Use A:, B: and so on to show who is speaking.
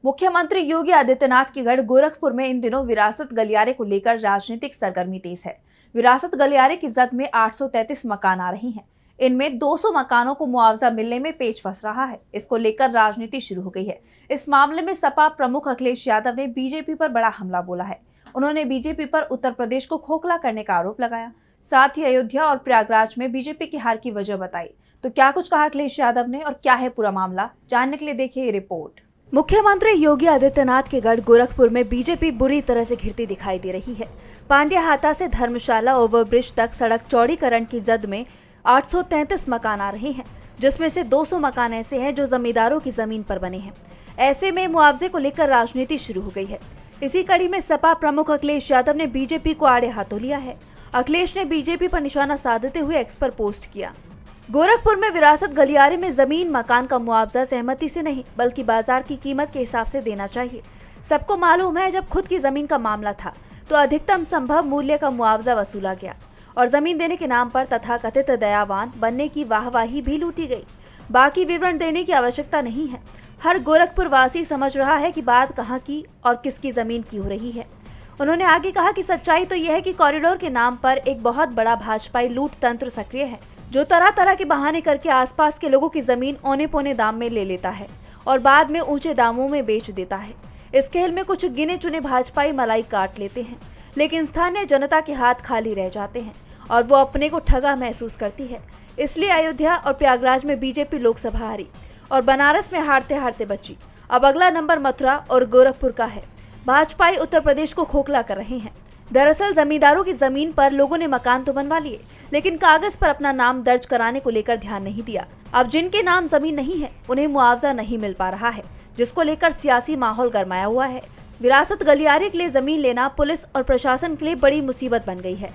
A: मुख्यमंत्री योगी आदित्यनाथ की गढ़ गोरखपुर में इन दिनों विरासत गलियारे को लेकर राजनीतिक सरगर्मी तेज है। विरासत गलियारे की जद में 833 मकान आ रही हैं। इनमें 200 मकानों को मुआवजा मिलने में पेच फंस रहा है। इसको लेकर राजनीति शुरू हो गई है। इस मामले में सपा प्रमुख अखिलेश यादव ने बीजेपी पर बड़ा हमला बोला है। उन्होंने बीजेपी पर उत्तर प्रदेश को खोखला करने का आरोप लगाया। साथ ही अयोध्या और प्रयागराज में बीजेपी की हार की वजह बताई। तो क्या कुछ कहा अखिलेश यादव ने और क्या है पूरा मामला, जानने के लिए देखिए ये रिपोर्ट। मुख्यमंत्री योगी आदित्यनाथ के गढ़ गोरखपुर में बीजेपी बुरी तरह से घिरती दिखाई दे रही है। पांड्या से धर्मशाला ओवरब्रिज तक सड़क चौड़ीकरण की जद में 833 मकान आ रहे हैं, जिसमें से 200 मकान ऐसे हैं जो जमींदारों की जमीन पर बने हैं। ऐसे में मुआवजे को लेकर राजनीति शुरू हो गई है। इसी कड़ी में सपा प्रमुख अखिलेश यादव ने बीजेपी को आड़े हाथों लिया है। अखिलेश ने बीजेपी पर निशाना साधते हुए एक्स पर पोस्ट किया। गोरखपुर में विरासत गलियारे में जमीन मकान का मुआवजा सहमति से नहीं बल्कि बाजार की कीमत के हिसाब से देना चाहिए। सबको मालूम है, जब खुद की जमीन का मामला था तो अधिकतम संभव मूल्य का मुआवजा वसूला गया और जमीन देने के नाम पर तथाकथित दयावान बनने की वाहवाही भी लूटी गई। बाकी विवरण देने की आवश्यकता नहीं है। हर गोरखपुर वासी समझ रहा है कि बात कहाँ की और किसकी जमीन की हो रही है। उन्होंने आगे कहा कि सच्चाई तो यह है कि कॉरिडोर के नाम पर एक बहुत बड़ा भाजपाई लूट तंत्र सक्रिय है, जो तरह तरह के बहाने करके आसपास के लोगों की जमीन औने पौने दाम में ले लेता है और बाद में ऊंचे दामों में बेच देता है। इस खेल में कुछ गिने चुने भाजपाई मलाई काट लेते हैं, लेकिन स्थानीय जनता के हाथ खाली रह जाते हैं और वो अपने को ठगा महसूस करती है। इसलिए अयोध्या और प्रयागराज में बीजेपी लोकसभा हारी और बनारस में हारते हारते बची। अब अगला नंबर मथुरा और गोरखपुर का है। भाजपाई उत्तर प्रदेश को खोखला कर रहे हैं। दरअसल जमींदारों की जमीन पर लोगों ने मकान तो बनवा लिए, लेकिन कागज पर अपना नाम दर्ज कराने को लेकर ध्यान नहीं दिया। अब जिनके नाम जमीन नहीं है उन्हें मुआवजा नहीं मिल पा रहा है, जिसको लेकर सियासी माहौल गरमाया हुआ है। विरासत गलियारे के लिए जमीन लेना पुलिस और प्रशासन के लिए बड़ी मुसीबत बन गई है।